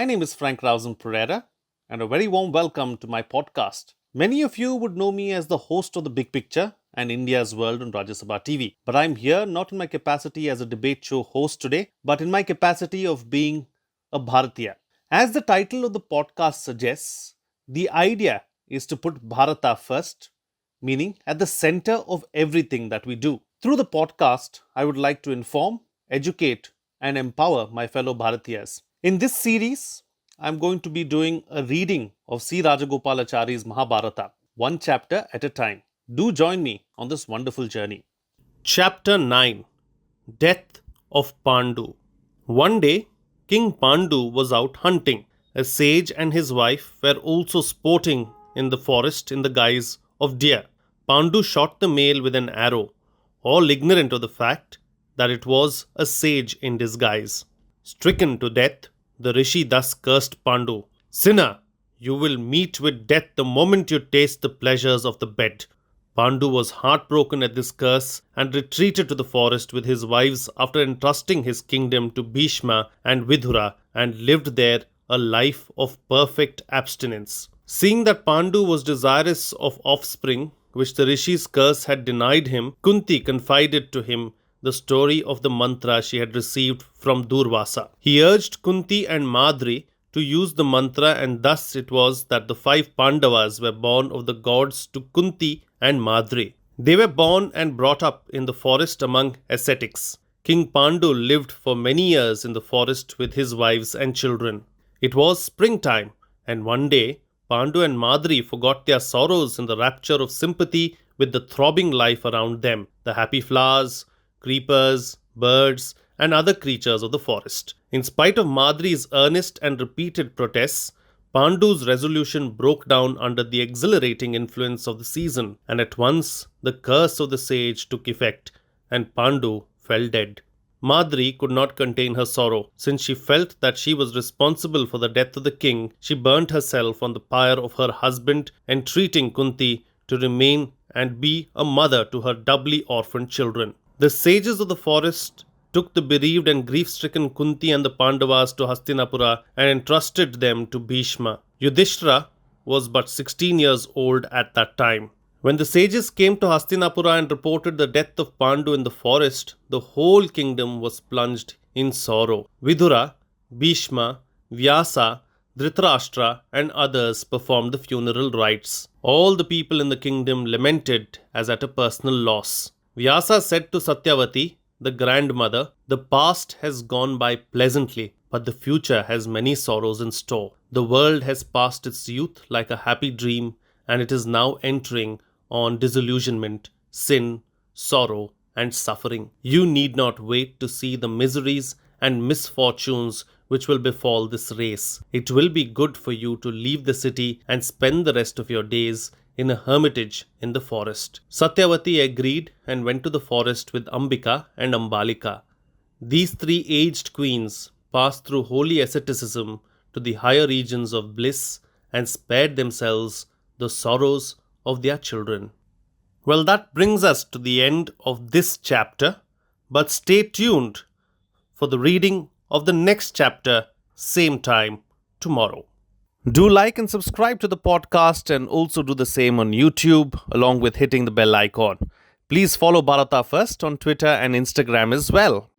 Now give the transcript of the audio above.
My name is frankrausanpereira, and a very warm welcome to my podcast. Many of you would know me as the host of The Big Picture and India's World on Rajagopalachari TV. But I'm here not in my capacity as a debate show host today, but in my capacity of being a Bharatiya. As the title of the podcast suggests, the idea is to put Bharata first, meaning at the center of everything that we do. Through the podcast, I would like to inform, educate, and empower my fellow Bharatiyas. In this series, I'm going to be doing a reading of C. Rajagopalachari's Mahabharata, one chapter at a time. Do join me on this wonderful journey. Chapter 9: Death of Pandu. One day, King Pandu was out hunting. A sage and his wife were also sporting in the forest in the guise of deer. Pandu shot the male with an arrow, all ignorant of the fact that it was a sage in disguise. Stricken to death, the rishi thus cursed Pandu. "Sinner, you will meet with death the moment you taste the pleasures of the bed." Pandu was heartbroken at this curse and retreated to the forest with his wives after entrusting his kingdom to Bhishma and Vidura, and lived there a life of perfect abstinence. Seeing that Pandu was desirous of offspring, which the rishi's curse had denied him, Kunti confided to him the story of the mantra she had received from Durvasa. He urged Kunti and Madri to use the mantra, and thus it was that the 5 Pandavas were born of the gods to Kunti and Madri. They were born and brought up in the forest among ascetics. King Pandu lived for many years in the forest with his wives and children. It was springtime, and one day Pandu and Madri forgot their sorrows in the rapture of sympathy with the throbbing life around them, the happy flowers, creepers, birds, and other creatures of the forest. In spite of Madri's earnest and repeated protests, Pandu's resolution broke down under the exhilarating influence of the season, and at once the curse of the sage took effect, and Pandu fell dead. Madri could not contain her sorrow. Since she felt that she was responsible for the death of the king, she burnt herself on the pyre of her husband, entreating Kunti to remain and be a mother to her doubly orphaned children. The sages of the forest took the bereaved and grief-stricken Kunti and the Pandavas to Hastinapura and entrusted them to Bhishma. Yudhishthira was but 16 years old at that time. When the sages came to Hastinapura and reported the death of Pandu in the forest, the whole kingdom was plunged in sorrow. Vidura, Bhishma, Vyasa, Dhritarashtra, and others performed the funeral rites. All the people in the kingdom lamented as at a personal loss. Vyasa said to Satyavati, the grandmother, "The past has gone by pleasantly, but the future has many sorrows in store. The world has passed its youth like a happy dream, and it is now entering on disillusionment, sin, sorrow, and suffering. You need not wait to see the miseries and misfortunes which will befall this race. It will be good for you to leave the city and spend the rest of your days in a hermitage in the forest." Satyavati agreed and went to the forest with Ambika and Ambalika. These 3 aged queens passed through holy asceticism to the higher regions of bliss and spared themselves the sorrows of their children. Well, that brings us to the end of this chapter, but stay tuned for the reading of the next chapter, same time tomorrow. Do like and subscribe to the podcast, and also do the same on YouTube along with hitting the bell icon. Please follow Bharata First on Twitter and Instagram as well.